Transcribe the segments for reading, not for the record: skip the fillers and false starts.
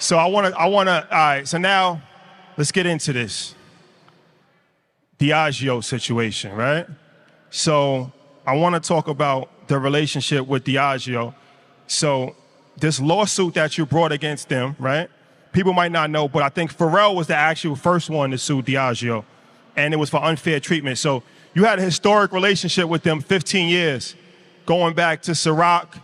So all right, so now let's get into this. Diageo situation, right? So I want to talk about the relationship with Diageo. So this lawsuit that you brought against them, right? People might not know, but I think Pharrell was the actual first one to sue Diageo, and it was for unfair treatment. So you had a historic relationship with them, 15 years, going back to Ciroc,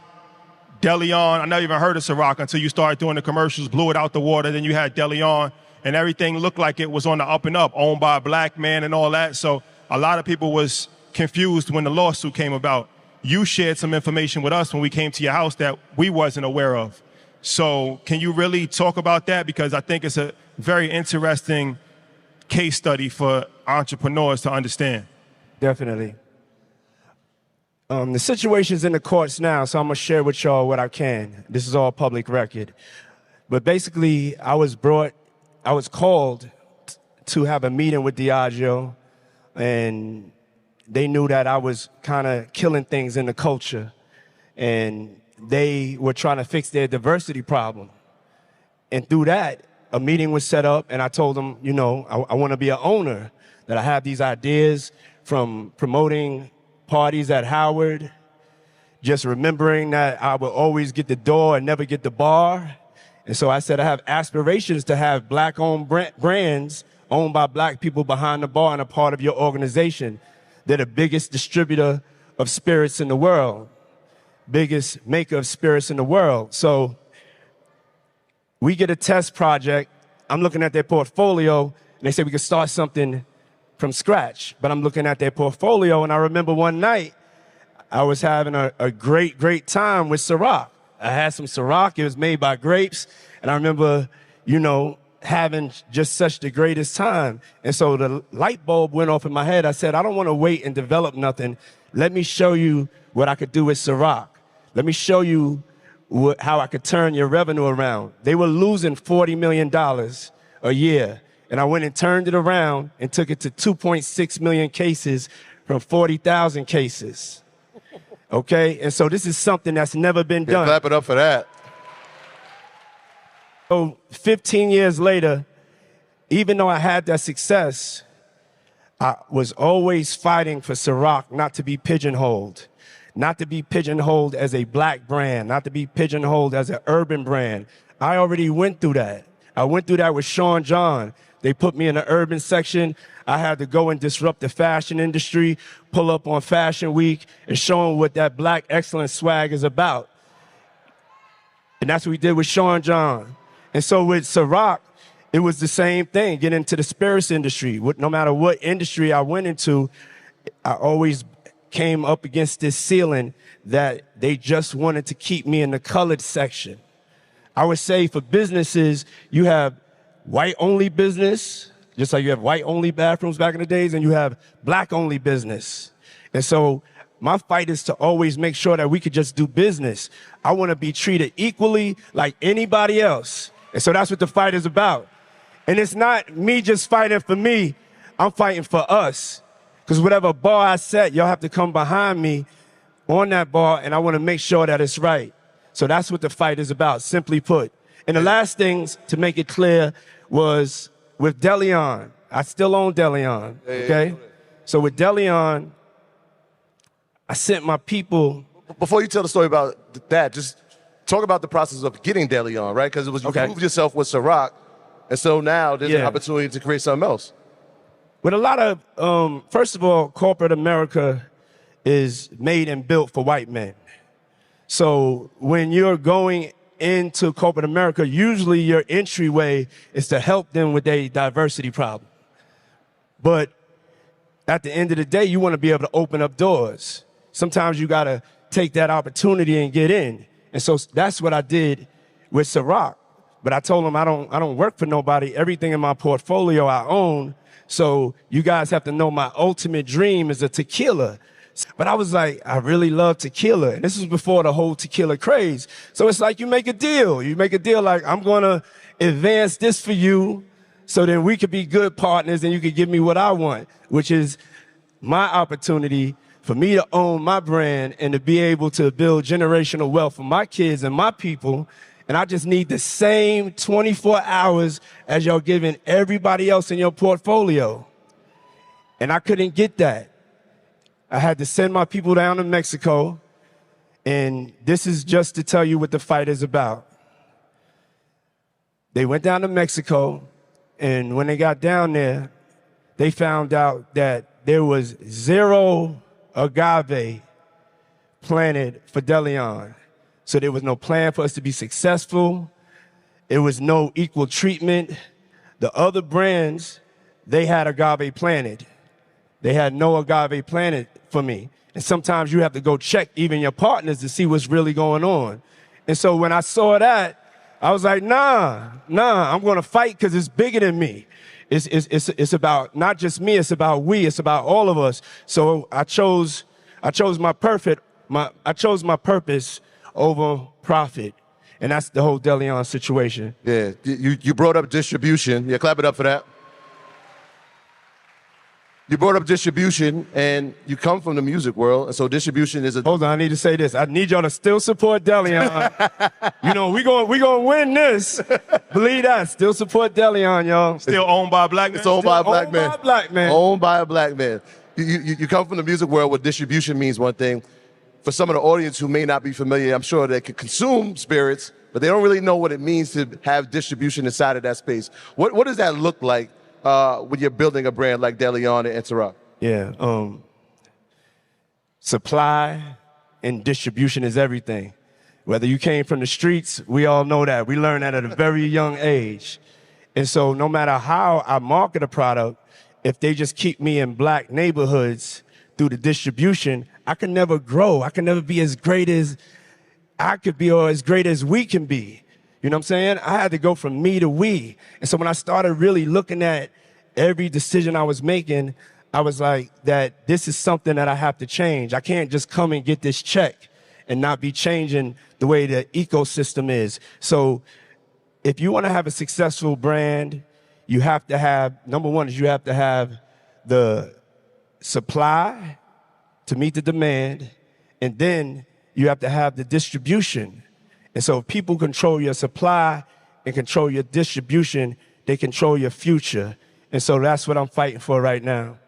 DeLeon. I never even heard of Ciroc until you started doing the commercials, blew it out the water. Then you had DeLeon, and everything looked like it was on the up and up, owned by a black man and all that. So a lot of people was confused when the lawsuit came about. You shared some information with us when we came to your house that we wasn't aware of. So can you really talk about that? Because I think it's a very interesting case study for entrepreneurs to understand. Definitely. The situation's in the courts now, so I'm gonna share with y'all what I can. This is all public record. But basically, I was called to have a meeting with Diageo, and they knew that I was kind of killing things in the culture, and they were trying to fix their diversity problem. And through that, a meeting was set up, and I told them, you know, I want to be an owner, that I have these ideas from promoting parties at Howard, just remembering that I would always get the door and never get the bar. And so I said I have aspirations to have black-owned brands owned by black people behind the bar and a part of your organization. They're the biggest distributor of spirits in the world, biggest maker of spirits in the world. So we get a test project. I'm looking at their portfolio, and they say we could start something from scratch. But I'm looking at their portfolio, and I remember one night I was having a great time with Ciroc. I had some Ciroc. It was made by grapes, and I remember, you know, having just such the greatest time. And so the light bulb went off in my head. I said, I don't want to wait and develop nothing. Let me show you what I could do with Ciroc. Let me show you how I could turn your revenue around. They were losing $40 million a year. And I went and turned it around and took it to 2.6 million cases from 40,000 cases. Okay? And so this is something that's never been done. Clap it up for that. So 15 years later, even though I had that success, I was always fighting for Ciroc not to be pigeonholed. Not to be pigeonholed as a black brand, not to be pigeonholed as an urban brand. I already went through that. I went through that with Sean John. They put me in the urban section. I had to go and disrupt the fashion industry, pull up on Fashion Week, and show them what that black excellence swag is about. And that's what we did with Sean John. And so with Ciroc, it was the same thing, get into the spirits industry. No matter what industry I went into, I always came up against this ceiling that they just wanted to keep me in the colored section. I would say for businesses, you have white-only business, just like you have white-only bathrooms back in the days, and you have black-only business. And so my fight is to always make sure that we could just do business. I want to be treated equally like anybody else. And so that's what the fight is about. And it's not me just fighting for me. I'm fighting for us. Because whatever bar I set, y'all have to come behind me on that bar, and I want to make sure that it's right. So that's what the fight is about, simply put. And the last things, to make it clear, was with DeLeon. I still own DeLeon, okay? So with DeLeon, I sent my people. Before you tell the story about that, just talk about the process of getting DeLeon, right? Because it was you proved yourself with Ciroc, and so now there's an opportunity to create something else. With a lot of, first of all, corporate America is made and built for white men. So when you're going into corporate America, usually your entryway is to help them with their diversity problem. But at the end of the day, you want to be able to open up doors. Sometimes you got to take that opportunity and get in. And so that's what I did with Ciroc. But I told them I don't work for nobody. Everything in my portfolio I own. So you guys have to know my ultimate dream is a tequila. But I was like, I really love tequila. And this was before the whole tequila craze. So it's like you make a deal. You make a deal like, I'm going to advance this for you so then we could be good partners and you could give me what I want, which is my opportunity for me to own my brand and to be able to build generational wealth for my kids and my people And I just need the same 24 hours as y'all giving everybody else in your portfolio. And I couldn't get that. I had to send my people down to Mexico. And this is just to tell you what the fight is about. They went down to Mexico, and when they got down there, they found out that there was 0 agave planted for DeLeon. So there was no plan for us to be successful. There was no equal treatment. The other brands, they had agave planted. They had no agave planted for me. And sometimes you have to go check even your partners to see what's really going on. And so when I saw that, I was like, nah, I'm gonna fight because it's bigger than me. It's about not just me, it's about we, it's about all of us. So I chose my purpose over profit. And that's the whole DeLeon situation. Yeah, you brought up distribution. Yeah, clap it up for that. You brought up distribution, and you come from the music world, and so distribution is a... Hold on, I need to say this. I need y'all to still support DeLeon. You know, we gonna win this. Believe that. Still support DeLeon, y'all. Still owned by a black man? It's owned by a black man. Owned by a black man. Owned by a black man. You come from the music world where distribution means one thing. For some of the audience who may not be familiar, I'm sure they could consume spirits, but they don't really know what it means to have distribution inside of that space. What does that look like when you're building a brand like DeLeon and Ciroc? Yeah, supply and distribution is everything. Whether you came from the streets, we all know that. We learned that at a very young age. And so no matter how I market a product, if they just keep me in black neighborhoods through the distribution, I can never grow. I can never be as great as I could be or as great as we can be. You know what I'm saying? I had to go from me to we. And so when I started really looking at every decision I was making, I was like, that this is something that I have to change. I can't just come and get this check and not be changing the way the ecosystem is. So if you want to have a successful brand, you have to have, number one is you have to have the supply to meet the demand, and then you have to have the distribution. And so if people control your supply and control your distribution, they control your future. And so that's what I'm fighting for right now.